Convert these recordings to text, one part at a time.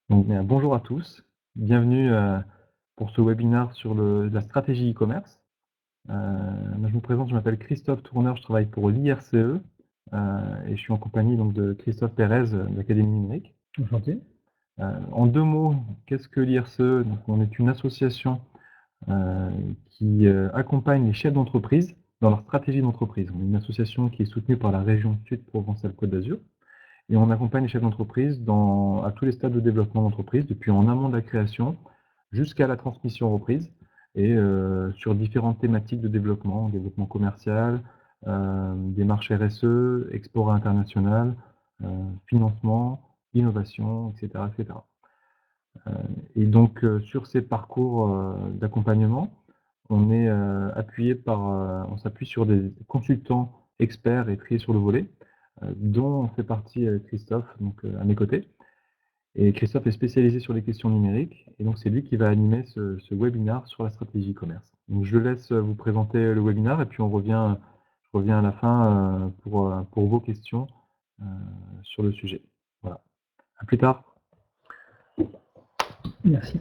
Donc, bonjour à tous, bienvenue pour ce webinaire sur la stratégie e-commerce. Moi, je me présente, je m'appelle Christophe Tourneur, je travaille pour l'IRCE et je suis en compagnie donc, de Christophe Pérez de l'Académie numérique. Enchanté. En deux mots, qu'est-ce que l'IRCE? Donc, on est une association qui accompagne les chefs d'entreprise dans leur stratégie d'entreprise. On est une association qui est soutenue par la région Sud-Provence-Alpes-Côte d'Azur. Et on accompagne les chefs d'entreprise à tous les stades de développement d'entreprise, depuis en amont de la création jusqu'à la transmission reprise, et sur différentes thématiques de développement commercial, démarche RSE, export international, financement, innovation, etc. etc. Et donc sur ces parcours d'accompagnement, on s'appuie sur des consultants experts et triés sur le volet, dont fait partie Christophe, donc à mes côtés. Et Christophe est spécialisé sur les questions numériques, et donc c'est lui qui va animer ce webinaire sur la stratégie e-commerce. Donc je laisse vous présenter le webinaire, et puis je reviens à la fin pour vos questions sur le sujet. Voilà. À plus tard. Merci.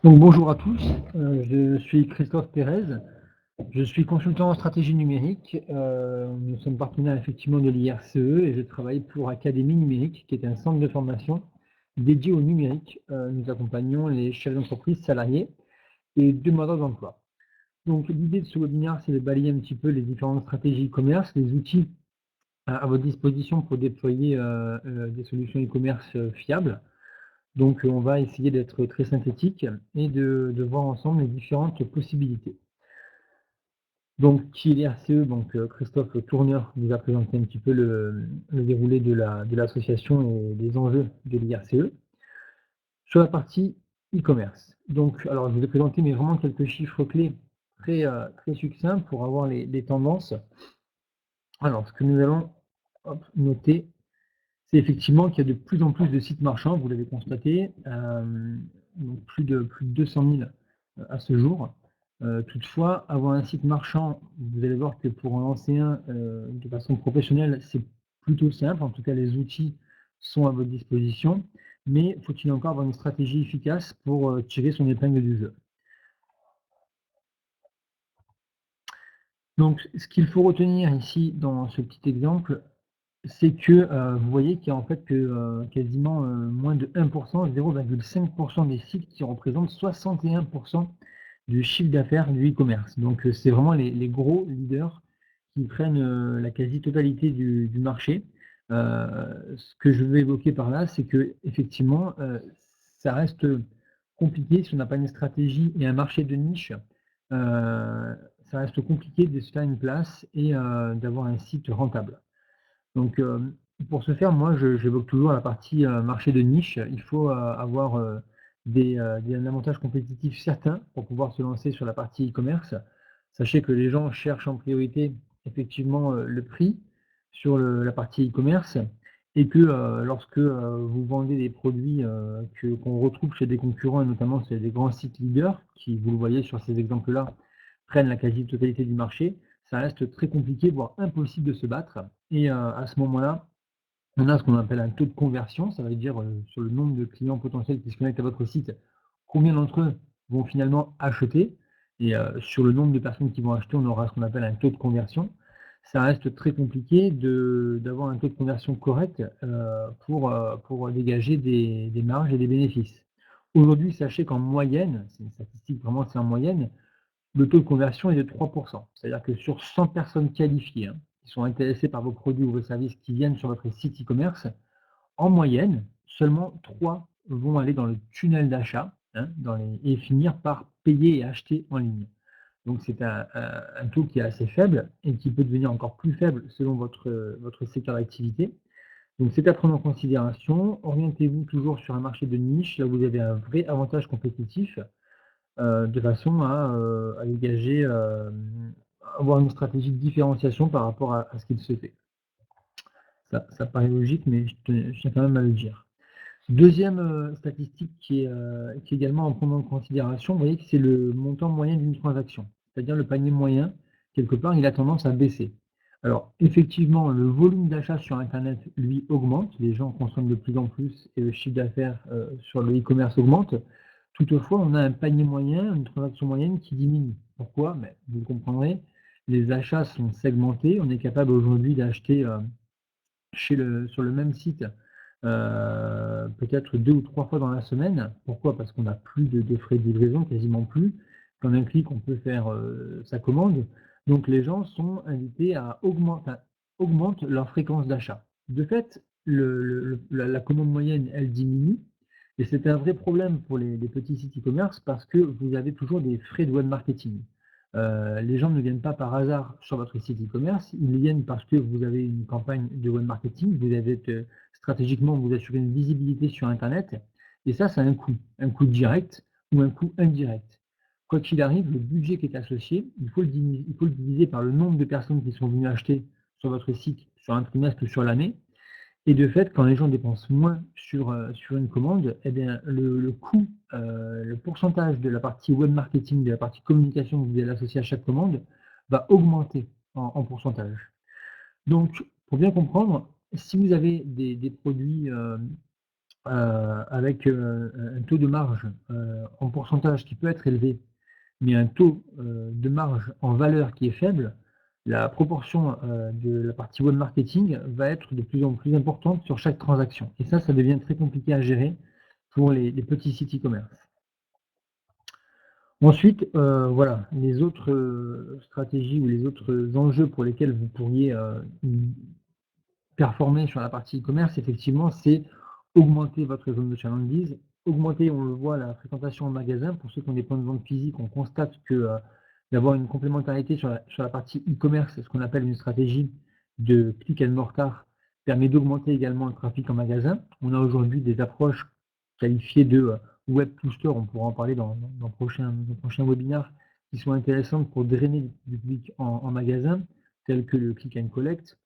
Donc bonjour à tous, je suis Christophe Pérez, je suis consultant en stratégie numérique. Nous sommes partenaires effectivement de l'IRCE et je travaille pour Académie numérique, qui est un centre de formation dédié au numérique. Nous accompagnons les chefs d'entreprise, salariés et demandeurs d'emploi. Donc l'idée de ce webinaire, c'est de balayer un petit peu les différentes stratégies e-commerce, les outils à votre disposition pour déployer des solutions e-commerce fiables. Donc, on va essayer d'être très synthétique et de voir ensemble les différentes possibilités. Donc, qui est l'IRCE? Donc, Christophe Tourneur vous a présenté un petit peu le déroulé de l'association et des enjeux de l'IRCE. Sur la partie e-commerce. Donc, alors, je vous ai présenté mais vraiment quelques chiffres clés très succincts pour avoir les tendances. Alors, ce que nous allons noter, c'est effectivement qu'il y a de plus en plus de sites marchands, vous l'avez constaté, donc plus de 200 000 à ce jour. Toutefois, avoir un site marchand, vous allez voir que pour en lancer un de façon professionnelle, c'est plutôt simple. En tout cas, les outils sont à votre disposition, mais faut-il encore avoir une stratégie efficace pour tirer son épingle du jeu. Donc, ce qu'il faut retenir ici dans ce petit exemple, c'est que vous voyez qu'il y a en fait que quasiment moins de 1%, 0,5% des sites qui représentent 61% du chiffre d'affaires du e-commerce. Donc c'est vraiment les gros leaders qui prennent la quasi-totalité du marché. Ce que je veux évoquer par là, c'est que effectivement, ça reste compliqué si on n'a pas une stratégie et un marché de niche. Ça reste compliqué de se faire une place et d'avoir un site rentable. Donc, pour ce faire, moi, j'évoque toujours la partie marché de niche. Il faut avoir un avantage compétitif certain pour pouvoir se lancer sur la partie e-commerce. Sachez que les gens cherchent en priorité effectivement le prix sur la partie e-commerce et que lorsque vous vendez des produits qu'on retrouve chez des concurrents, et notamment chez des grands sites leaders, qui, vous le voyez sur ces exemples-là, prennent la quasi-totalité du marché, ça reste très compliqué, voire impossible de se battre. Et à ce moment-là, on a ce qu'on appelle un taux de conversion, ça veut dire sur le nombre de clients potentiels qui se connectent à votre site, combien d'entre eux vont finalement acheter. Et sur le nombre de personnes qui vont acheter, on aura ce qu'on appelle un taux de conversion. Ça reste très compliqué d'avoir un taux de conversion correct pour dégager des marges et des bénéfices. Aujourd'hui, sachez qu'en moyenne, c'est une statistique vraiment, c'est en moyenne, le taux de conversion est de 3%. C'est-à-dire que sur 100 personnes qualifiées qui sont intéressées par vos produits ou vos services qui viennent sur votre site e-commerce, en moyenne, seulement 3 vont aller dans le tunnel d'achat et finir par payer et acheter en ligne. Donc c'est un taux qui est assez faible et qui peut devenir encore plus faible selon votre secteur d'activité. Donc c'est à prendre en considération. Orientez-vous toujours sur un marché de niche, là où vous avez un vrai avantage compétitif de façon à dégager, avoir une stratégie de différenciation par rapport à ce qu'il se fait. Ça paraît logique, mais je tiens quand même à le dire. Deuxième statistique qui est également à prendre en considération, vous voyez que c'est le montant moyen d'une transaction, c'est-à-dire le panier moyen, quelque part, il a tendance à baisser. Alors, effectivement, le volume d'achat sur internet, lui, augmente. Les gens consomment de plus en plus et le chiffre d'affaires, sur le e-commerce augmente. Toutefois, on a un panier moyen, une transaction moyenne qui diminue. Pourquoi? Beh, vous le comprendrez, les achats sont segmentés. On est capable aujourd'hui d'acheter, sur le même site, peut-être 2 ou 3 fois dans la semaine. Pourquoi? Parce qu'on n'a plus de frais de livraison, quasiment plus. Qu'en un clic, on peut faire, sa commande. Donc les gens sont invités à augmentent leur fréquence d'achat. De fait, la commande moyenne, elle diminue et c'est un vrai problème pour les petits sites e-commerce parce que vous avez toujours des frais de web marketing. Les gens ne viennent pas par hasard sur votre site e-commerce, ils viennent parce que vous avez une campagne de web marketing, vous avez stratégiquement vous assurez une visibilité sur internet et ça a un coût direct ou un coût indirect. Quoi qu'il arrive, le budget qui est associé, il faut le diviser par le nombre de personnes qui sont venues acheter sur votre site sur un trimestre ou sur l'année et de fait, quand les gens dépensent moins sur une commande, eh bien le coût, le pourcentage de la partie web marketing, de la partie communication que vous allez associer à chaque commande va augmenter en pourcentage. Donc pour bien comprendre, si vous avez des produits, avec, un taux de marge, en pourcentage qui peut être élevé, mais un taux, de marge en valeur qui est faible, la proportion, de la partie web marketing va être de plus en plus importante sur chaque transaction et ça devient très compliqué à gérer pour les petits sites e-commerce. Ensuite, voilà, les autres, stratégies ou les autres enjeux pour lesquels vous pourriez, performer sur la partie e-commerce, effectivement, c'est augmenter votre zone de chalandise, augmenter, on le voit, la fréquentation en magasin. Pour ceux qui ont des points de vente physiques, on constate que d'avoir une complémentarité sur la partie e-commerce, ce qu'on appelle une stratégie de click and mortar, permet d'augmenter également le trafic en magasin. On a aujourd'hui des approches qualifiées de web to store, on pourra en parler dans le prochain webinaire, qui sont intéressantes pour drainer du public en magasin, telles que le click and collect,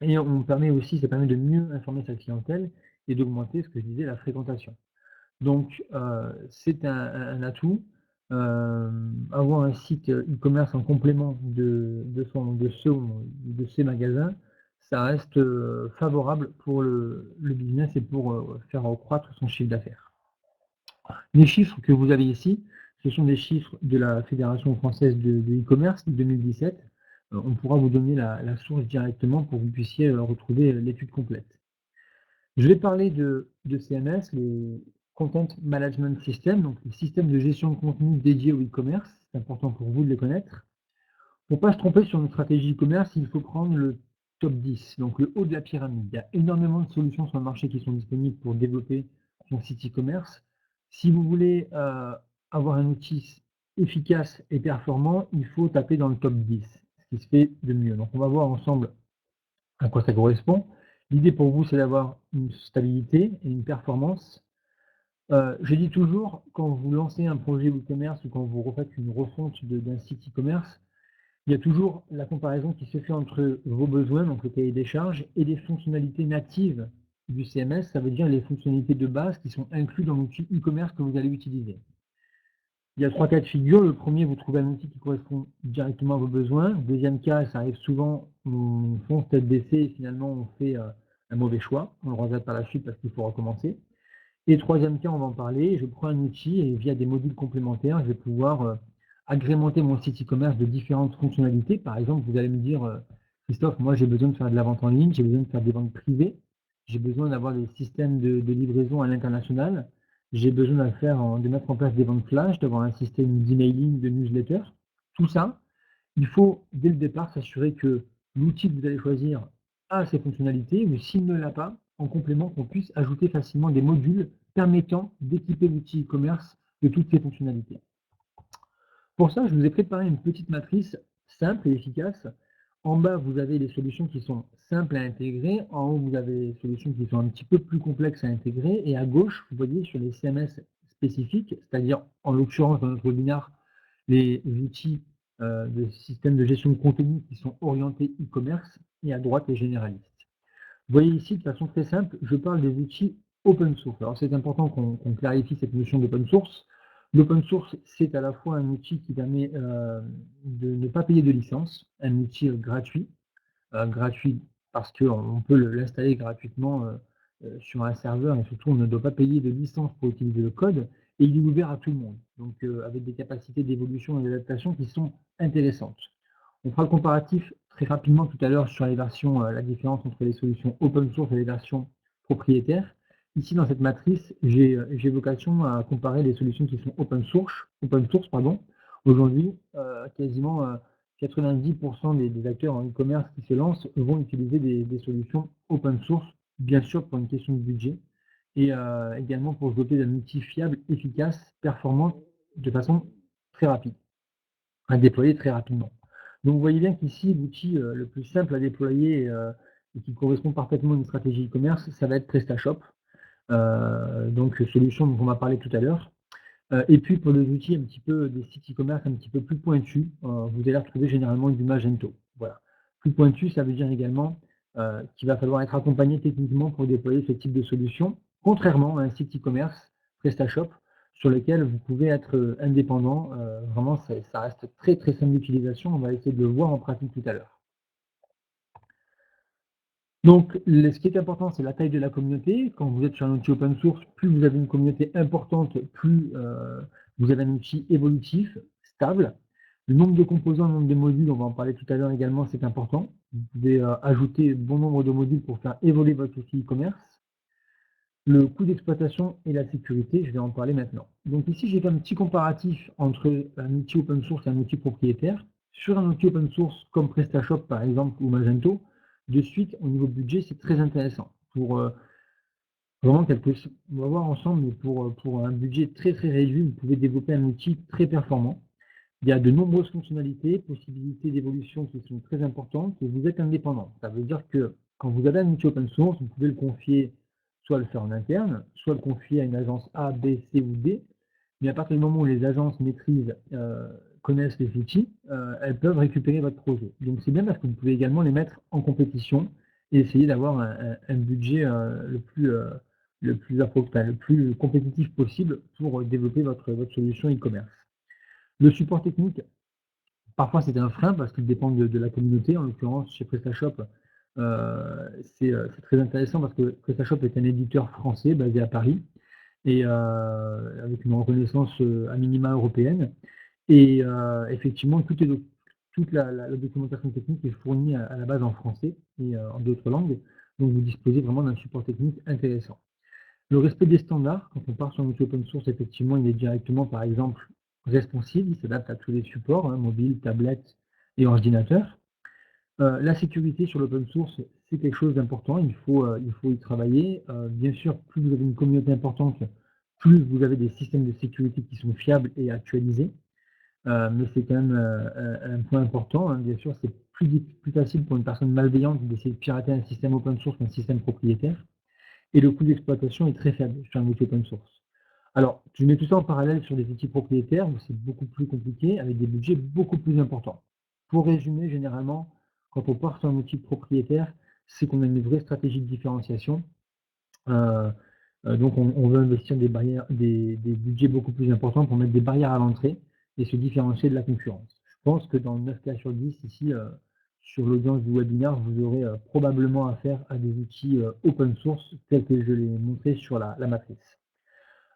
et on permet aussi ça permet de mieux informer sa clientèle et d'augmenter, ce que je disais, la fréquentation. Donc, c'est un atout. Avoir un site e-commerce en complément de ses magasins, ça reste, favorable pour le business et pour, faire croître son chiffre d'affaires. Les chiffres que vous avez ici, ce sont des chiffres de la Fédération française de e-commerce 2017. On pourra vous donner la source directement pour que vous puissiez, retrouver, l'étude complète. Je vais parler de CMS, les Content Management System, donc les systèmes de gestion de contenu dédiés au e-commerce. C'est important pour vous de les connaître. Pour ne pas se tromper sur une stratégie e-commerce, il faut prendre le top 10, donc le haut de la pyramide. Il y a énormément de solutions sur le marché qui sont disponibles pour développer son site e-commerce. Si vous voulez avoir un outil efficace et performant, il faut taper dans le top 10, ce qui se fait de mieux. Donc on va voir ensemble à quoi ça correspond. L'idée pour vous, c'est d'avoir une stabilité et une performance. Je dis toujours, quand vous lancez un projet e-commerce ou quand vous refaites une refonte d'un site e-commerce, il y a toujours la comparaison qui se fait entre vos besoins, donc le cahier des charges, et les fonctionnalités natives du CMS, ça veut dire les fonctionnalités de base qui sont incluses dans l'outil e-commerce que vous allez utiliser. Il y a 3 cas de figure. Le premier, vous trouvez un outil qui correspond directement à vos besoins. Deuxième cas, ça arrive souvent, on fonce tête baissée et finalement on fait un mauvais choix. On le regrette par la suite parce qu'il faut recommencer. Et troisième cas, on va en parler, je prends un outil et via des modules complémentaires, je vais pouvoir agrémenter mon site e-commerce de différentes fonctionnalités. Par exemple, vous allez me dire, Christophe, moi j'ai besoin de faire de la vente en ligne, j'ai besoin de faire des ventes privées, j'ai besoin d'avoir des systèmes de livraison à l'international, j'ai besoin de mettre en place des ventes flash, d'avoir un système d'emailing, de newsletter. Tout ça, il faut dès le départ s'assurer que l'outil que vous allez choisir a ces fonctionnalités, mais s'il ne l'a pas, en complément, qu'on puisse ajouter facilement des modules permettant d'équiper l'outil e-commerce de toutes ces fonctionnalités. Pour ça, je vous ai préparé une petite matrice simple et efficace. En bas, vous avez les solutions qui sont simples à intégrer. En haut, vous avez les solutions qui sont un petit peu plus complexes à intégrer. Et à gauche, vous voyez sur les CMS spécifiques, c'est-à-dire en l'occurrence dans notre webinaire, les outils de système de gestion de contenu qui sont orientés e-commerce, et à droite les généralistes. Vous voyez ici, de façon très simple, je parle des outils open source. Alors c'est important qu'on clarifie cette notion d'open source. L'open source, c'est à la fois un outil qui permet de ne pas payer de licence, un outil gratuit, gratuit parce qu'on peut l'installer gratuitement sur un serveur et surtout on ne doit pas payer de licence pour utiliser le code et il est ouvert à tout le monde. Donc avec des capacités d'évolution et d'adaptation qui sont intéressantes. On fera le comparatif très rapidement tout à l'heure sur les versions, la différence entre les solutions open source et les versions propriétaires. Ici, dans cette matrice, j'ai vocation à comparer les solutions qui sont open source pardon. Aujourd'hui, quasiment 90% des acteurs en e-commerce qui se lancent vont utiliser des solutions open source, bien sûr pour une question de budget, et également pour se doter d'un outil fiable, efficace, performant, de façon très rapide, à déployer très rapidement. Donc vous voyez bien qu'ici, l'outil le plus simple à déployer et qui correspond parfaitement à une stratégie e-commerce, ça va être PrestaShop, donc solution dont on m'a parlé tout à l'heure. Et puis pour les outils un petit peu des sites e-commerce un petit peu plus pointus, vous allez retrouver généralement du Magento. Voilà. Plus pointu, ça veut dire également qu'il va falloir être accompagné techniquement pour déployer ce type de solution, contrairement à un site e-commerce, PrestaShop, sur lequel vous pouvez être indépendant. Vraiment, ça reste très très simple d'utilisation. On va essayer de le voir en pratique tout à l'heure. Donc, ce qui est important, c'est la taille de la communauté. Quand vous êtes sur un outil open source, plus vous avez une communauté importante, plus vous avez un outil évolutif, stable. Le nombre de composants, le nombre de modules, on va en parler tout à l'heure également, c'est important. Vous pouvez ajouter bon nombre de modules pour faire évoluer votre outil e-commerce. Le coût d'exploitation et la sécurité, je vais en parler maintenant. Donc ici, j'ai fait un petit comparatif entre un outil open source et un outil propriétaire. Sur un outil open source comme PrestaShop par exemple ou Magento, de suite, au niveau budget, c'est très intéressant. Pour vraiment on va voir ensemble, mais pour un budget très très réduit, vous pouvez développer un outil très performant. Il y a de nombreuses fonctionnalités, possibilités d'évolution qui sont très importantes et vous êtes indépendant. Ça veut dire que quand vous avez un outil open source, vous pouvez le confier, soit le faire en interne, soit le confier à une agence A, B, C ou D. Mais à partir du moment où les agences maîtrisent, connaissent les outils, elles peuvent récupérer votre projet. Donc c'est bien parce que vous pouvez également les mettre en compétition et essayer d'avoir un budget le plus compétitif possible pour développer votre solution e-commerce. Le support technique, parfois c'est un frein parce qu'il dépend de la communauté. En l'occurrence, chez PrestaShop, c'est très intéressant parce que PrestaShop est un éditeur français basé à Paris et avec une reconnaissance à minima européenne. Et effectivement, toute la documentation technique est fournie à la base en français et en d'autres langues. Donc vous disposez vraiment d'un support technique intéressant. Le respect des standards, quand on part sur un outil open source, effectivement, il est directement, par exemple, responsive, il s'adapte à tous les supports, mobile, tablette et ordinateur. La sécurité sur l'open source, c'est quelque chose d'important, il faut y travailler. Bien sûr, plus vous avez une communauté importante, plus vous avez des systèmes de sécurité qui sont fiables et actualisés. Mais c'est quand même un point important. Bien sûr, c'est plus facile pour une personne malveillante d'essayer de pirater un système open source qu'un système propriétaire. Et le coût d'exploitation est très faible sur un outil open source. Alors, je mets tout ça en parallèle sur des outils propriétaires où c'est beaucoup plus compliqué, avec des budgets beaucoup plus importants. Pour résumer, généralement, quand on part sur un outil propriétaire, c'est qu'on a une vraie stratégie de différenciation. Donc, on veut investir des budgets beaucoup plus importants pour mettre des barrières à l'entrée et se différencier de la concurrence. Je pense que dans 9 cas sur 10, ici, sur l'audience du webinaire, vous aurez probablement affaire à des outils open source tels que je l'ai montré sur la matrice.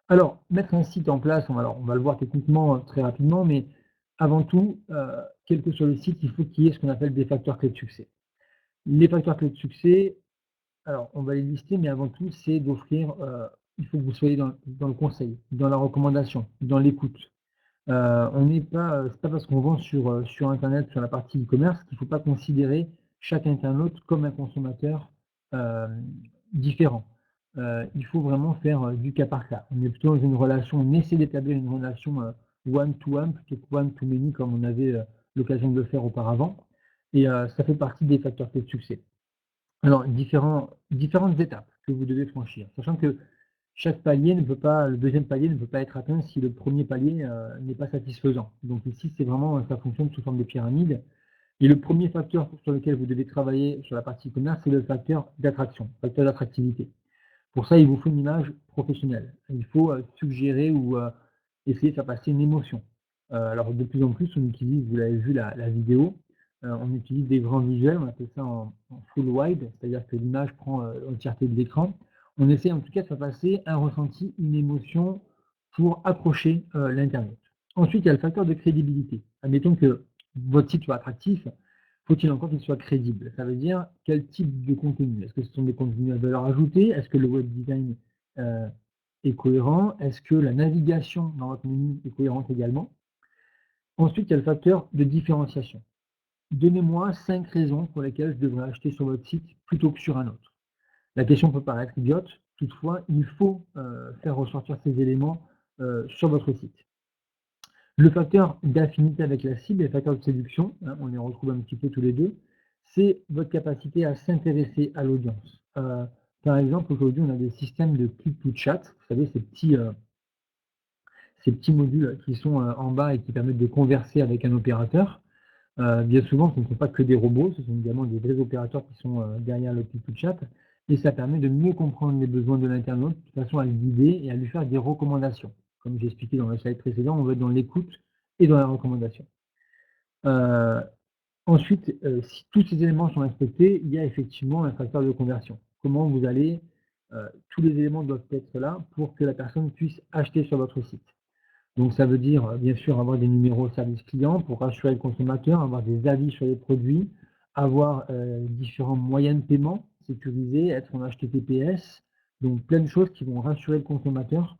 Alors, mettre un site en place, on va le voir techniquement très rapidement, mais avant tout, quel que soit le site, il faut qu'il y ait ce qu'on appelle des facteurs clés de succès. Les facteurs clés de succès, alors on va les lister, mais avant tout, c'est d'offrir, il faut que vous soyez dans le conseil, dans la recommandation, dans l'écoute. On n'est pas, c'est pas parce qu'on vend sur Internet, sur la partie e-commerce, qu'il ne faut pas considérer chaque internaute comme un consommateur différent. Il faut vraiment faire du cas par cas. On est plutôt dans une relation, on essaie d'établir une relation one-to-one plutôt que one-to-many comme on avait l'occasion de le faire auparavant. Et ça fait partie des facteurs clés de succès. Alors, différentes étapes que vous devez franchir, sachant que chaque palier ne peut pas, le deuxième palier ne peut pas être atteint si le premier palier n'est pas satisfaisant. Donc ici, c'est vraiment, ça fonctionne sous forme de pyramide. Et le premier facteur sur lequel vous devez travailler sur la partie e-commerce, c'est le facteur d'attraction, facteur d'attractivité. Pour ça, il vous faut une image professionnelle. Il faut suggérer ou essayer de faire passer une émotion. Alors de plus en plus, on utilise, vous l'avez vu la vidéo, on utilise des grands visuels, on appelle ça en full wide, c'est-à-dire que l'image prend l'entièreté de l'écran. On essaie en tout cas de faire passer un ressenti, une émotion pour accrocher l'internaute. Ensuite, il y a le facteur de crédibilité. Admettons que votre site soit attractif, faut-il encore qu'il soit crédible? Ça veut dire quel type de contenu? Est-ce que ce sont des contenus à valeur ajoutée? Est-ce que le web design est cohérent? Est-ce que la navigation dans votre menu est cohérente également? Ensuite, il y a le facteur de différenciation. Donnez-moi 5 raisons pour lesquelles je devrais acheter sur votre site plutôt que sur un autre. La question peut paraître idiote, toutefois, il faut faire ressortir ces éléments sur votre site. Le facteur d'affinité avec la cible et le facteur de séduction, hein, on les retrouve un petit peu tous les deux, c'est votre capacité à s'intéresser à l'audience. Par exemple, aujourd'hui, on a des systèmes de click to chat, vous savez, ces petits modules qui sont en bas et qui permettent de converser avec un opérateur. Bien souvent, ce ne sont pas que des robots, ce sont également des vrais opérateurs qui sont derrière le click to chat, et ça permet de mieux comprendre les besoins de l'internaute de façon à le guider et à lui faire des recommandations. Comme j'ai expliqué dans le slide précédent, on va être dans l'écoute et dans la recommandation. Ensuite, si tous ces éléments sont respectés, il y a effectivement un facteur de conversion. Comment vous allez, tous les éléments doivent être là pour que la personne puisse acheter sur votre site. Donc ça veut dire, bien sûr, avoir des numéros service client pour rassurer le consommateur, avoir des avis sur les produits, avoir différents moyens de paiement sécurisés, être en HTTPS, donc plein de choses qui vont rassurer le consommateur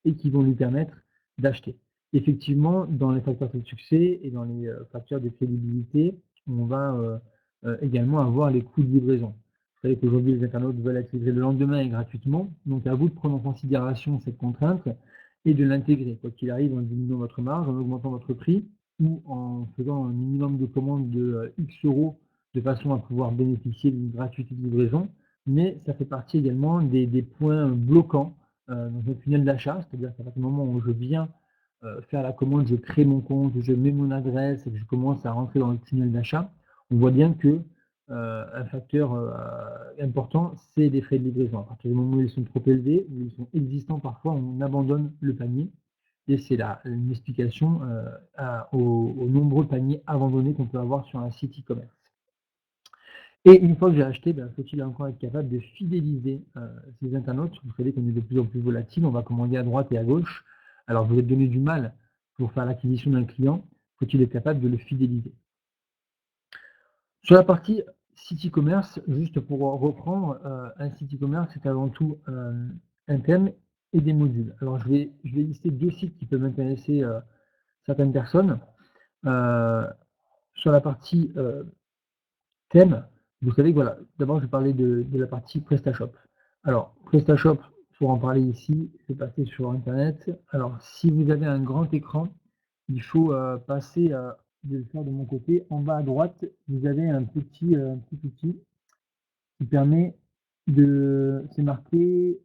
et qui vont lui permettre d'acheter. Effectivement, dans les facteurs de succès et dans les facteurs de crédibilité, on va également avoir les coûts de livraison. Vous savez qu'aujourd'hui, les internautes veulent être livrés le lendemain et gratuitement, donc à vous de prendre en considération cette contrainte et de l'intégrer. Quoi qu'il arrive, en diminuant votre marge, en augmentant votre prix ou en faisant un minimum de commandes de X euros de façon à pouvoir bénéficier d'une gratuité de livraison. Mais ça fait partie également des points bloquants dans un tunnel d'achat, c'est-à-dire qu'à partir du moment où je viens faire la commande, je crée mon compte, je mets mon adresse et que je commence à rentrer dans le tunnel d'achat, on voit bien que un facteur important, c'est les frais de livraison. À partir du moment où ils sont trop élevés, où ils sont existants parfois, on abandonne le panier. Et c'est là une explication aux nombreux paniers abandonnés qu'on peut avoir sur un site e-commerce. Et une fois que j'ai acheté, faut-il encore être capable de fidéliser ces internautes? Vous savez qu'on est de plus en plus volatile, on va commander à droite et à gauche. Alors vous êtes donné du mal pour faire l'acquisition d'un client, faut-il être capable de le fidéliser? Sur la partie site e-commerce, juste pour reprendre, un site e-commerce, c'est avant tout un thème et des modules. Alors je vais lister 2 sites qui peuvent intéresser certaines personnes. Sur la partie thème, vous savez que voilà, d'abord je vais parler de la partie PrestaShop. Alors, PrestaShop, pour en parler ici, c'est passer sur Internet. Alors, si vous avez un grand écran, il faut passer, je vais le faire de mon côté, en bas à droite, vous avez un petit outil qui permet de, c'est marqué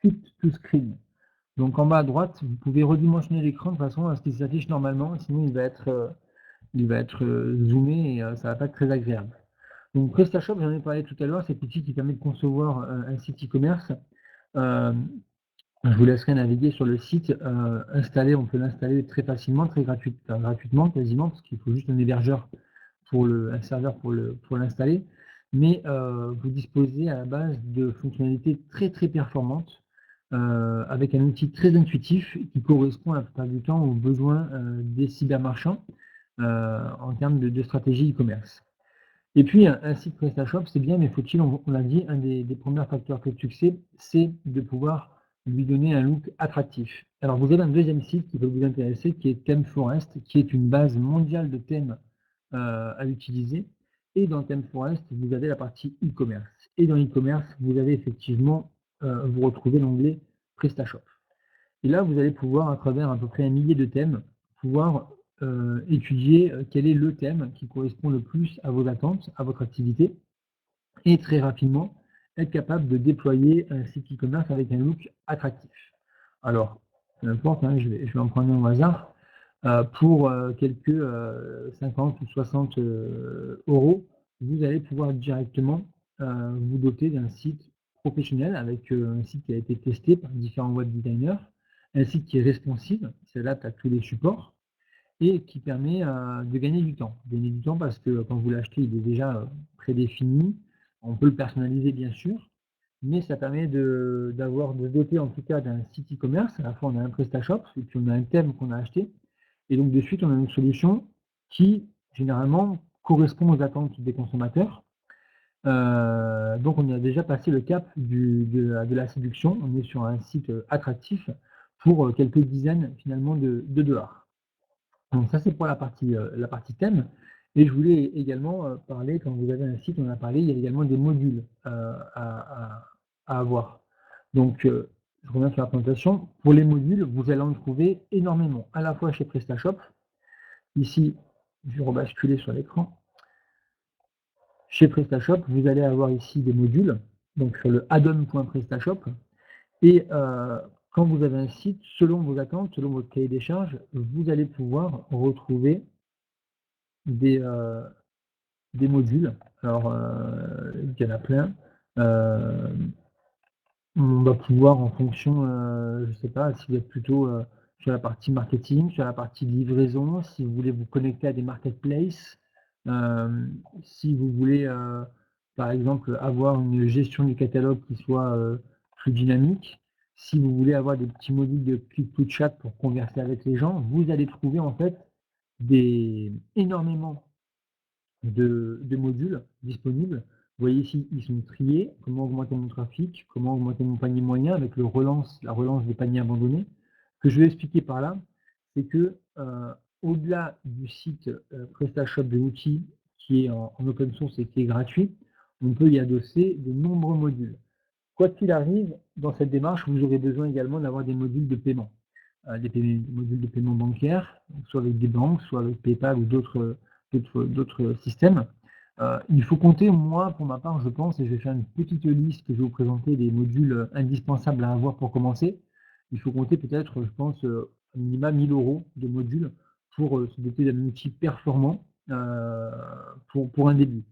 Fit to Screen. Donc en bas à droite, vous pouvez redimensionner l'écran de façon à ce qu'il s'affiche normalement, sinon il va être zoomé et ça va pas être très agréable. Donc PrestaShop, j'en ai parlé tout à l'heure, c'est l'outil qui permet de concevoir un site e-commerce. Je vous laisserai naviguer sur le site, on peut l'installer très facilement, très gratuitement quasiment, parce qu'il faut juste un hébergeur un serveur pour l'installer. Mais vous disposez à la base de fonctionnalités très très performantes, avec un outil très intuitif qui correspond la plupart du temps aux besoins des cybermarchands en termes de stratégie e-commerce. Et puis, un site PrestaShop, c'est bien, mais faut-il, on l'a dit, un des premiers facteurs clés de succès, c'est de pouvoir lui donner un look attractif. Alors, vous avez un deuxième site qui peut vous intéresser, qui est ThemeForest, qui est une base mondiale de thèmes à utiliser. Et dans ThemeForest, vous avez la partie e-commerce. Et dans e-commerce, vous avez effectivement, vous retrouvez l'onglet PrestaShop. Et là, vous allez pouvoir, à travers à peu près 1 millier de thèmes, pouvoir étudier quel est le thème qui correspond le plus à vos attentes, à votre activité, et très rapidement être capable de déployer un site e-commerce avec un look attractif. Alors, peu importe, hein, je vais en prendre un au hasard. Pour quelques 50 ou 60 euros, vous allez pouvoir directement vous doter d'un site professionnel avec un site qui a été testé par différents web designers, un site qui est responsive, c'est là tu as tous les supports, et qui permet de gagner du temps. Gagner du temps parce que quand vous l'achetez, il est déjà prédéfini. On peut le personnaliser bien sûr, mais ça permet de doter en tout cas d'un site e-commerce. À la fois on a un PrestaShop et puis on a un thème qu'on a acheté. Et donc de suite on a une solution qui généralement correspond aux attentes des consommateurs. Donc on a déjà passé le cap de la séduction. On est sur un site attractif pour quelques dizaines finalement de dollars. Donc ça c'est pour la partie thème. Et je voulais également parler, quand vous avez un site, on a parlé, il y a également des modules à avoir. Donc je reviens sur la présentation. Pour les modules, vous allez en trouver énormément, à la fois chez PrestaShop. Ici, je vais rebasculer sur l'écran. Chez PrestaShop, vous allez avoir ici des modules, donc sur le addon.prestashop. Et quand vous avez un site, selon vos attentes, selon votre cahier des charges, vous allez pouvoir retrouver des modules. Alors, il y en a plein. On va pouvoir, en fonction, je ne sais pas, si vous êtes plutôt sur la partie marketing, sur la partie livraison, si vous voulez vous connecter à des marketplaces, si vous voulez, par exemple, avoir une gestion du catalogue qui soit plus dynamique, si vous voulez avoir des petits modules de click to chat pour converser avec les gens, vous allez trouver en fait énormément de modules disponibles. Vous voyez ici, ils sont triés. Comment augmenter mon trafic, comment augmenter mon panier moyen avec la relance des paniers abandonnés. Ce que je vais expliquer par là, c'est que au-delà du site PrestaShop de l'outil qui est en open source et qui est gratuit, on peut y adosser de nombreux modules. Quoi qu'il arrive, dans cette démarche, vous aurez besoin également d'avoir des modules de paiement. Des modules de paiement bancaire, soit avec des banques, soit avec PayPal ou d'autres systèmes. Il faut compter, moi, pour ma part, je pense, et je vais faire une petite liste que je vais vous présenter des modules indispensables à avoir pour commencer. Il faut compter peut-être, je pense, un minimum 1000 € de modules pour se doter d'un outil performant pour un début.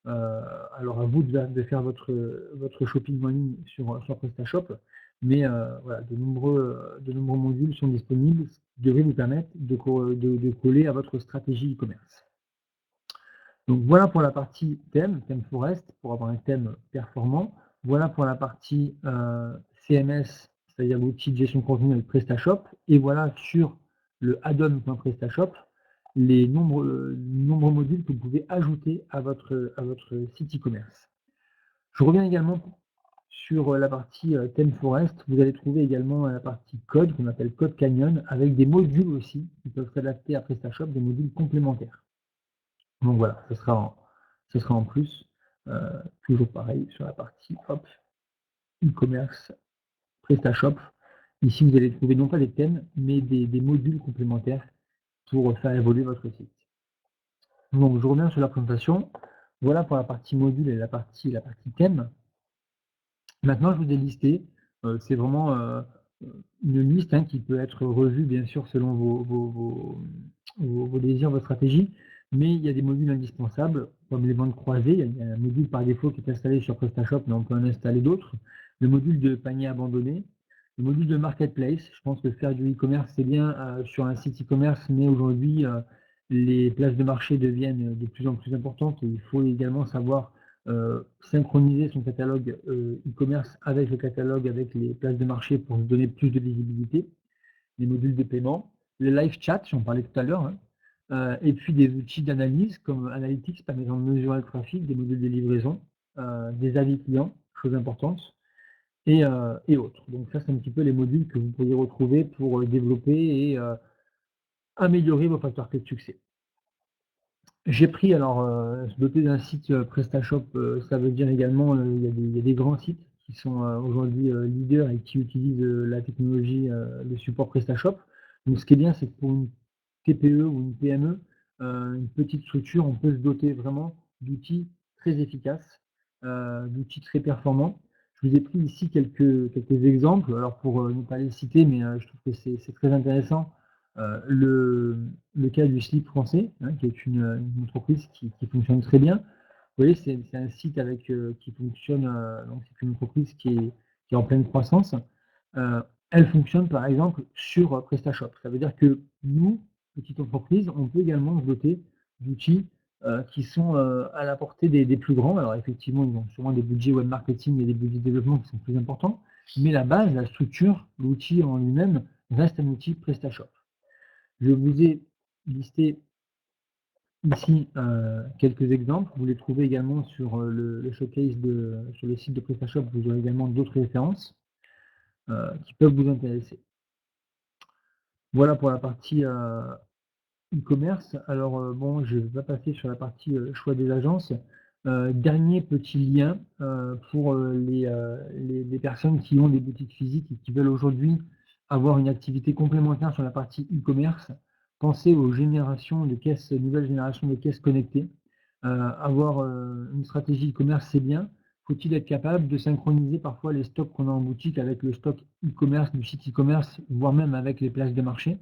Alors à vous de faire votre shopping en ligne sur PrestaShop, mais voilà, de nombreux modules sont disponibles qui devraient vous permettre de coller à votre stratégie e-commerce. Donc voilà pour la partie thème Forest, pour avoir un thème performant. Voilà pour la partie CMS, c'est-à-dire l'outil de gestion de contenu avec PrestaShop. Et voilà sur le addon.prestashop les nombreux modules que vous pouvez ajouter à votre site e-commerce. Je reviens également sur la partie thème Forest. Vous allez trouver également la partie code qu'on appelle Code Canyon avec des modules aussi qui peuvent s'adapter à PrestaShop, des modules complémentaires. Donc voilà, ce sera en plus, toujours pareil sur la partie e-commerce PrestaShop. Ici, vous allez trouver non pas des thèmes, mais des modules complémentaires pour faire évoluer votre site. Donc je reviens sur la présentation. Voilà pour la partie module et la partie thème. Maintenant, je vous ai listé. C'est vraiment une liste qui peut être revue, bien sûr, selon vos désirs, vos stratégies. Mais il y a des modules indispensables, comme les ventes croisées. Il y a un module par défaut qui est installé sur PrestaShop, mais on peut en installer d'autres. Le module de panier abandonné. Le module de marketplace. Je pense que faire du e-commerce, c'est bien sur un site e-commerce, mais aujourd'hui, les places de marché deviennent de plus en plus importantes. Et il faut également savoir synchroniser son catalogue e-commerce avec le catalogue, avec les places de marché pour donner plus de visibilité, les modules de paiement, le live chat, j'en parlais tout à l'heure, et puis des outils d'analyse comme Analytics permettant de mesurer le trafic, des modules de livraison, des avis clients, chose importante, et autres. Donc ça, c'est un petit peu les modules que vous pourriez retrouver pour développer et améliorer vos facteurs clés de succès. J'ai pris alors se doter d'un site PrestaShop, ça veut dire également il y a des grands sites qui sont aujourd'hui leaders et qui utilisent la technologie, le support PrestaShop. Donc ce qui est bien, c'est que pour une TPE ou une PME, une petite structure, on peut se doter vraiment d'outils très efficaces, d'outils très performants. Je vous ai pris ici quelques exemples, alors pour ne pas les citer, mais je trouve que c'est très intéressant. Le cas du slip français, qui est une entreprise qui fonctionne très bien. Vous voyez, c'est un site qui fonctionne, donc c'est une entreprise qui est en pleine croissance. Elle fonctionne par exemple sur PrestaShop. Ça veut dire que nous, petite entreprise, on peut également se doter d'outils qui sont à la portée des plus grands. Alors effectivement, ils ont sûrement des budgets web marketing et des budgets de développement qui sont plus importants, mais la base, la structure, l'outil en lui-même reste un outil PrestaShop. Je vous ai listé ici quelques exemples. Vous les trouvez également sur le showcase sur le site de PrestaShop. Vous aurez également d'autres références qui peuvent vous intéresser. Voilà pour la partie e-commerce. Alors bon, je vais pas passer sur la partie choix des agences. Dernier petit lien pour les personnes qui ont des boutiques physiques et qui veulent aujourd'hui avoir une activité complémentaire sur la partie e-commerce. Pensez aux générations de caisses, nouvelle génération de caisses connectées. Avoir une stratégie e-commerce, c'est bien. Faut-il être capable de synchroniser parfois les stocks qu'on a en boutique avec le stock e-commerce du site e-commerce, voire même avec les places de marché?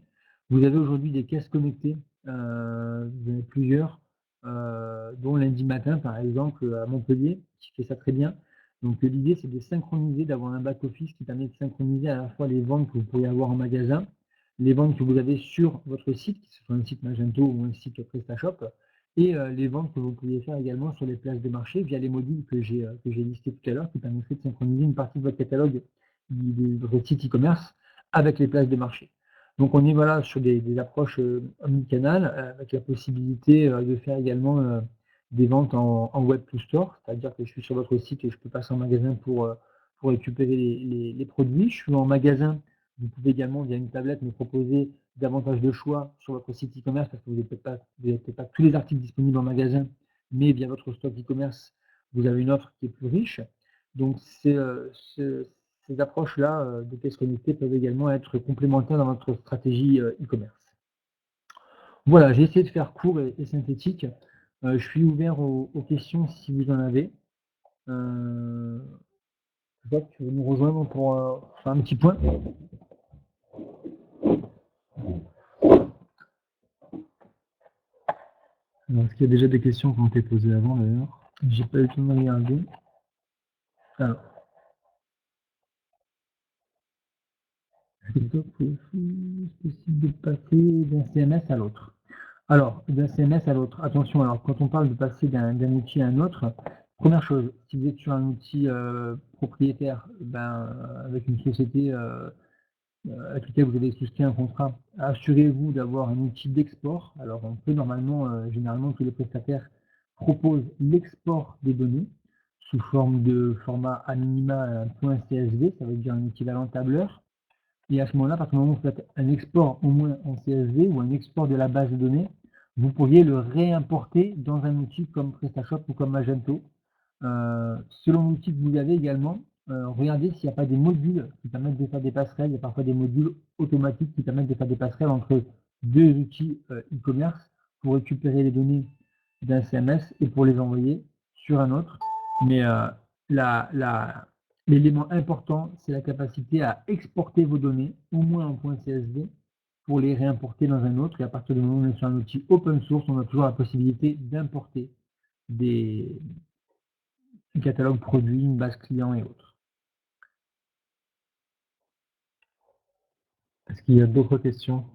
Vous avez aujourd'hui des caisses connectées, vous en avez plusieurs, dont Lundi Matin, par exemple, à Montpellier, qui fait ça très bien. Donc l'idée, c'est de synchroniser, d'avoir un back-office qui permet de synchroniser à la fois les ventes que vous pourriez avoir en magasin, les ventes que vous avez sur votre site, que ce soit un site Magento ou un site PrestaShop, et les ventes que vous pourriez faire également sur les places de marché via les modules que j'ai listés tout à l'heure, qui permettraient de synchroniser une partie de votre catalogue de votre site e-commerce avec les places de marché. Donc on est voilà, sur des approches omnicanal avec la possibilité de faire également des ventes en web to store, c'est-à-dire que je suis sur votre site et je peux passer en magasin pour récupérer les produits. Je suis en magasin, vous pouvez également via une tablette me proposer davantage de choix sur votre site e-commerce parce que vous n'avez peut-être pas tous les articles disponibles en magasin, mais via votre stock e-commerce, vous avez une offre qui est plus riche. Donc ces approches-là de caisse connectée peuvent également être complémentaires dans votre stratégie e-commerce. Voilà, j'ai essayé de faire court et synthétique. Je suis ouvert aux questions si vous en avez. Je vois que tu veux nous rejoindre pour faire un petit point. Alors, est-ce qu'il y a déjà des questions qui ont été posées avant d'ailleurs? J'ai pas eu le temps de regarder. Alors. C'est possible de passer d'un CMS à l'autre. Alors, d'un CMS à l'autre, attention, alors quand on parle de passer d'un outil à un autre, première chose, si vous êtes sur un outil propriétaire, avec une société avec laquelle vous avez souscrit un contrat, assurez-vous d'avoir un outil d'export. Alors, on peut normalement, généralement, tous les prestataires proposent l'export des données sous forme de format à minima .csv, ça veut dire un équivalent tableur. Et à ce moment-là, à partir du moment où vous faites un export au moins en CSV ou un export de la base de données, vous pourriez le réimporter dans un outil comme PrestaShop ou comme Magento. Selon l'outil que vous avez également, regardez s'il n'y a pas des modules qui permettent de faire des passerelles. Il y a parfois des modules automatiques qui permettent de faire des passerelles entre deux outils e-commerce pour récupérer les données d'un CMS et pour les envoyer sur un autre. Mais l'élément important, c'est la capacité à exporter vos données, au moins en .csv, pour les réimporter dans un autre. Et à partir du moment où on est sur un outil open source, on a toujours la possibilité d'importer des catalogues produits, une base client et autres. Est-ce qu'il y a d'autres questions?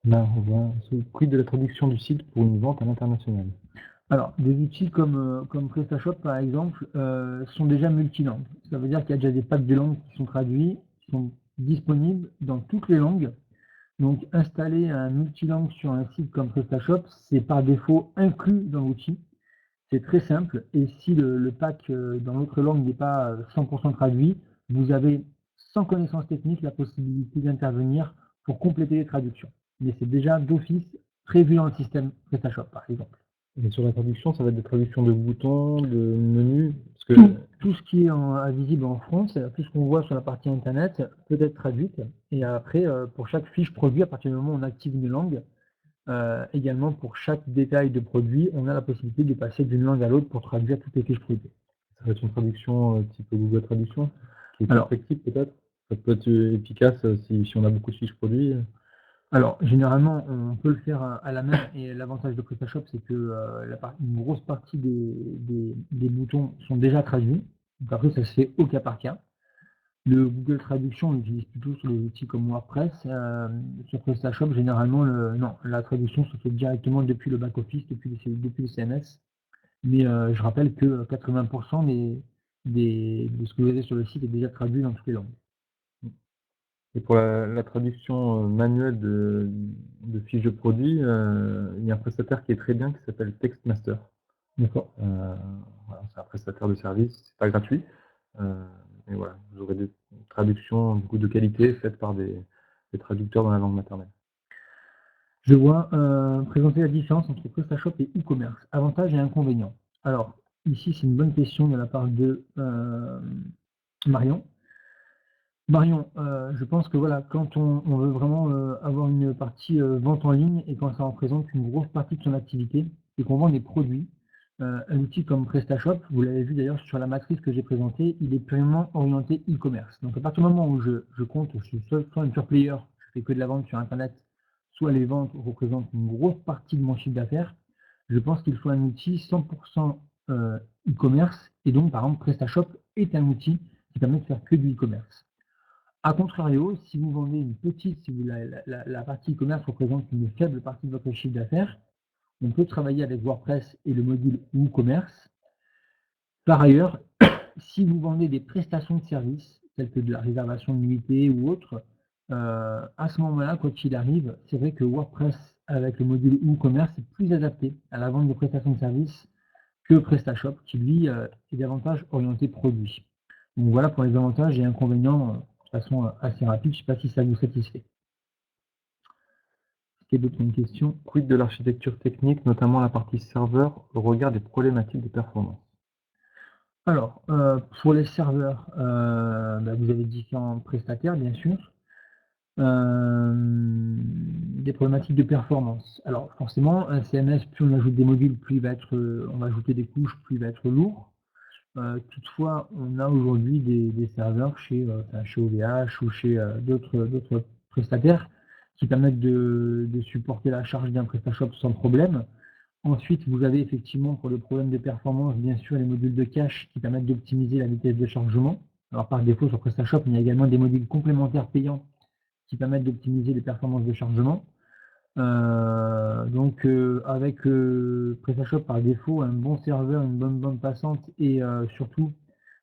Là, on voit le prix de la traduction du site pour une vente à l'international. Alors, des outils comme PrestaShop, par exemple, sont déjà multilangues. Ça veut dire qu'il y a déjà des packs de langues qui sont traduits, qui sont disponibles dans toutes les langues. Donc, installer un multilangue sur un site comme PrestaShop, c'est par défaut inclus dans l'outil. C'est très simple. Et si le pack dans l'autre langue n'est pas 100% traduit, vous avez, sans connaissance technique, la possibilité d'intervenir pour compléter les traductions. Mais c'est déjà d'office prévu dans le système PrestaShop, par exemple. Et sur la traduction, ça va être des traductions de boutons, de menus parce que... Tout ce qui est visible en front, c'est tout ce qu'on voit sur la partie internet peut être traduite. Et après, pour chaque fiche produit, à partir du moment où on active une langue, également pour chaque détail de produit, on a la possibilité de passer d'une langue à l'autre pour traduire toutes les fiches produits. Ça va être une traduction type Google Traduction, qui est perfectible peut-être. Ça peut être efficace si on a beaucoup de fiches produits. Alors, généralement, on peut le faire à la main, et l'avantage de PrestaShop, c'est que une grosse partie des boutons sont déjà traduits. Donc après, ça se fait au cas par cas. Le Google Traduction, on l'utilise plutôt sur les outils comme WordPress. Sur PrestaShop, généralement, non, la traduction se fait directement depuis le back-office, depuis le CMS. Mais je rappelle que 80% de ce que vous avez sur le site est déjà traduit dans toutes les langues. Et pour la traduction manuelle de fiches de produits, il y a un prestataire qui est très bien qui s'appelle Textmaster. D'accord. Voilà, c'est un prestataire de service, c'est pas gratuit. Mais voilà, vous aurez des traductions du coup, de qualité faites par des traducteurs dans la langue maternelle. Je vois présenter la différence entre PrestaShop et e-commerce, avantages et inconvénients. Alors, ici, c'est une bonne question de la part de Marion. Marion, je pense que voilà, quand on veut vraiment avoir une partie vente en ligne et quand ça représente une grosse partie de son activité et qu'on vend des produits, un outil comme PrestaShop, vous l'avez vu d'ailleurs sur la matrice que j'ai présentée, il est purement orienté e-commerce. Donc à partir du moment où je compte, je suis soit un pure player, je fais que de la vente sur Internet, soit les ventes représentent une grosse partie de mon chiffre d'affaires, je pense qu'il faut un outil 100% e-commerce et donc par exemple PrestaShop est un outil qui permet de faire que du e-commerce. A contrario, si vous vendez une petite, si vous, la partie e-commerce représente une faible partie de votre chiffre d'affaires, on peut travailler avec WordPress et le module WooCommerce. Par ailleurs, si vous vendez des prestations de services, telles que de la réservation de nuitée ou autre, à ce moment-là, quand il arrive, c'est vrai que WordPress avec le module WooCommerce est plus adapté à la vente de prestations de services que PrestaShop, qui lui est davantage orienté produit. Donc voilà pour les avantages et inconvénients de façon assez rapide. Je ne sais pas si ça vous satisfait. Est-ce qu'il y a d'autres questions? Quid de l'architecture technique, notamment la partie serveur, au regard des problématiques de performance? Alors, pour les serveurs, vous avez différents prestataires, bien sûr. Des problématiques de performance. Alors, forcément, un CMS, plus on ajoute des modules, plus il va être, on va ajouter des couches, plus il va être lourd. Toutefois, on a aujourd'hui des serveurs chez OVH ou chez d'autres prestataires qui permettent de supporter la charge d'un PrestaShop sans problème. Ensuite, vous avez effectivement pour le problème de performance, bien sûr, les modules de cache qui permettent d'optimiser la vitesse de chargement. Alors par défaut sur PrestaShop, il y a également des modules complémentaires payants qui permettent d'optimiser les performances de chargement. Avec PrestaShop par défaut, un bon serveur, une bonne bande passante et surtout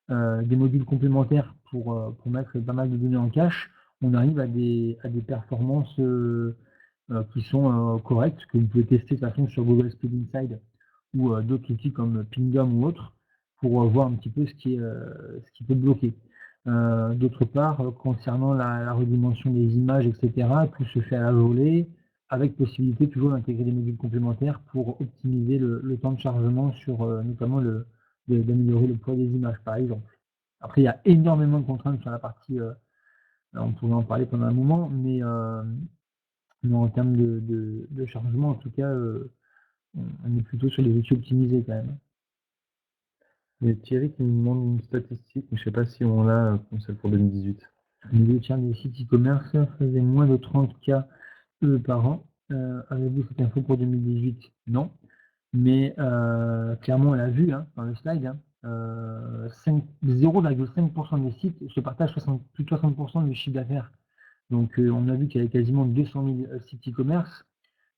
des modules complémentaires pour mettre pas mal de données en cache, on arrive à des performances qui sont correctes, que vous pouvez tester de toute façon sur Google Speed Inside ou d'autres outils comme Pingdom ou autres pour voir un petit peu ce qui peut bloquer. D'autre part, concernant la redimension des images, etc., tout se fait à la volée, avec possibilité toujours d'intégrer des modules complémentaires pour optimiser le temps de chargement sur notamment d'améliorer le poids des images, par exemple. Après, il y a énormément de contraintes sur la partie, on pourrait en parler pendant un moment, mais en termes de chargement, en tout cas, on est plutôt sur les outils optimisés quand même. Il y a Thierry qui nous demande une statistique, mais je ne sais pas si on l'a celle pour 2018. Les 2 tiers des sites e-commerce faisaient moins de 30K par an. Avez-vous cette info pour 2018? Non. Mais clairement, on l'a vu dans le slide, 0,5% des sites se partagent plus de 60% du chiffre d'affaires. Donc on a vu qu'il y avait quasiment 200 000 sites e-commerce.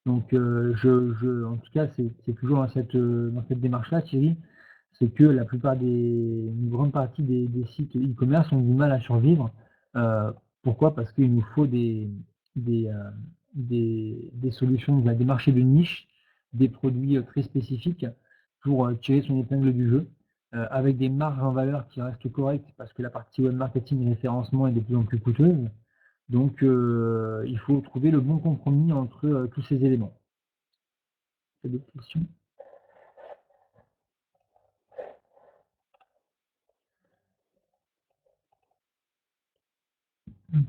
Donc en tout cas, c'est toujours dans cette démarche-là, Thierry, c'est que une grande partie des sites e-commerce ont du mal à survivre. Pourquoi? Parce qu'il nous faut des solutions, des marchés de niche, des produits très spécifiques pour tirer son épingle du jeu, avec des marges en valeur qui restent correctes parce que la partie web marketing et référencement est de plus en plus coûteuse. Donc il faut trouver le bon compromis entre tous ces éléments. C'est d'autres questions?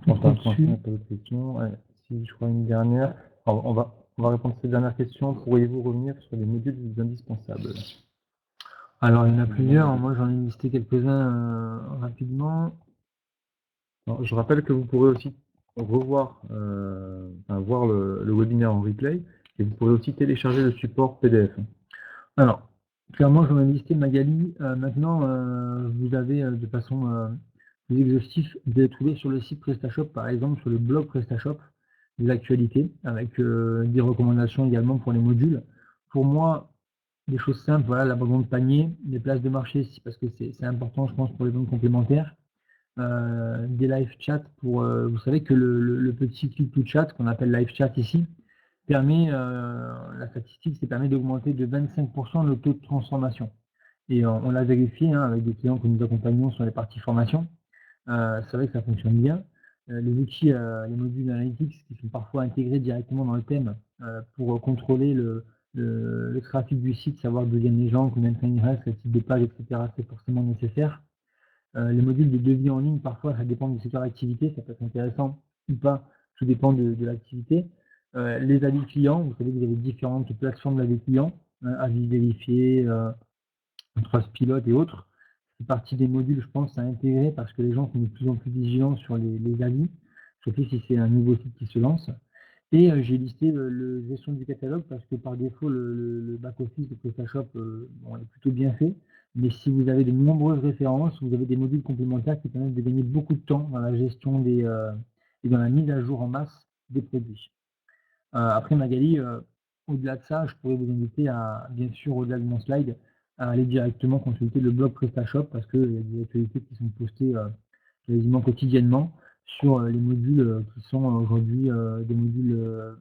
Enfin, il n'y a pas d'autres questions. Ouais, si je crois une dernière. Alors, on va répondre à cette dernière question. Pourriez-vous revenir sur les modules indispensables? Alors, il y en a plusieurs. Moi, j'en ai listé quelques-uns rapidement. Alors, je rappelle que vous pourrez aussi revoir, voir le webinaire en replay et vous pourrez aussi télécharger le support PDF. Alors, clairement, j'en ai listé Magali. Maintenant, vous avez de façon plus exhaustif, vous allez trouver sur le site PrestaShop, par exemple, sur le blog PrestaShop, des actualités avec des recommandations également pour les modules. Pour moi, des choses simples, voilà, l'abandon de panier, les places de marché, parce que c'est important, je pense, pour les ventes complémentaires. Des live chats pour, vous savez que le petit click to chat qu'on appelle live chat ici, permet, la statistique, c'est permet d'augmenter de 25% le taux de transformation. Et on l'a vérifié hein, avec des clients que nous accompagnons sur les parties formation. C'est vrai que ça fonctionne bien. Les outils, les modules analytics qui sont parfois intégrés directement dans le thème pour contrôler le trafic du site, savoir d'où viennent les gens, combien de temps il reste, quel type de page, etc. C'est forcément nécessaire. Les modules de devis en ligne, parfois, ça dépend du secteur d'activité, ça peut être intéressant ou pas, tout dépend de l'activité. Les avis clients, vous savez que vous avez différentes plateformes d'avis clients, hein, avis vérifiés, Trustpilot et autres. C'est partie des modules, je pense, à intégrer parce que les gens sont de plus en plus vigilants sur les avis, surtout si c'est un nouveau site qui se lance. Et j'ai listé le gestion du catalogue parce que par défaut, le back-office de PrestaShop bon, est plutôt bien fait. Mais si vous avez de nombreuses références, vous avez des modules complémentaires qui permettent de gagner beaucoup de temps dans la gestion et dans la mise à jour en masse des produits. Après Magali, au-delà de ça, je pourrais vous inviter à, bien sûr, au-delà de mon slide, à aller directement consulter le blog PrestaShop parce qu'il y a des actualités qui sont postées quasiment quotidiennement sur les modules qui sont aujourd'hui des modules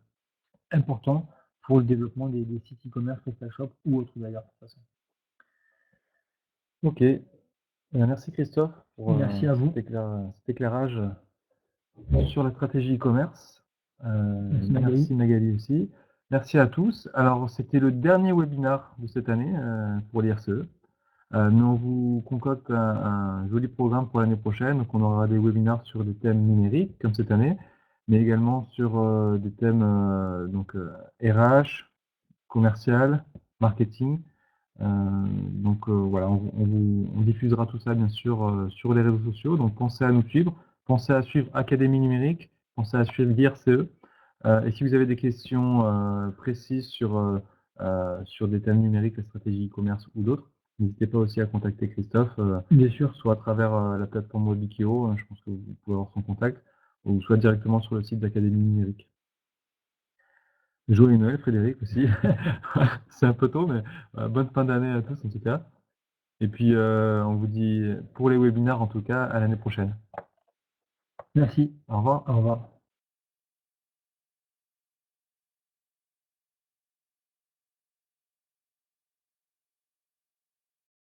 importants pour le développement des sites e-commerce PrestaShop ou autres d'ailleurs. De toute façon. Ok. Merci Christophe pour Merci à vous. cet éclairage sur la stratégie e-commerce. Merci Magali aussi. Merci à tous. Alors, c'était le dernier webinaire de cette année pour l'IRCE. Nous, on vous concocte un joli programme pour l'année prochaine. Donc, on aura des webinaires sur des thèmes numériques, comme cette année, mais également sur des thèmes RH, commercial, marketing. Voilà, on diffusera tout ça, bien sûr, sur les réseaux sociaux. Donc, pensez à nous suivre. Pensez à suivre Académie Numérique. Pensez à suivre l'IRCE. Et si vous avez des questions précises sur des thèmes numériques, la stratégie e-commerce ou d'autres, n'hésitez pas aussi à contacter Christophe, bien sûr, soit à travers la plateforme Webikio, je pense que vous pouvez avoir son contact, ou soit directement sur le site d'Académie Numérique. Joyeux Noël, Frédéric aussi. C'est un peu tôt, mais bonne fin d'année à tous en tout cas. Et puis, on vous dit, pour les webinaires en tout cas, à l'année prochaine. Merci. Au revoir. Au revoir.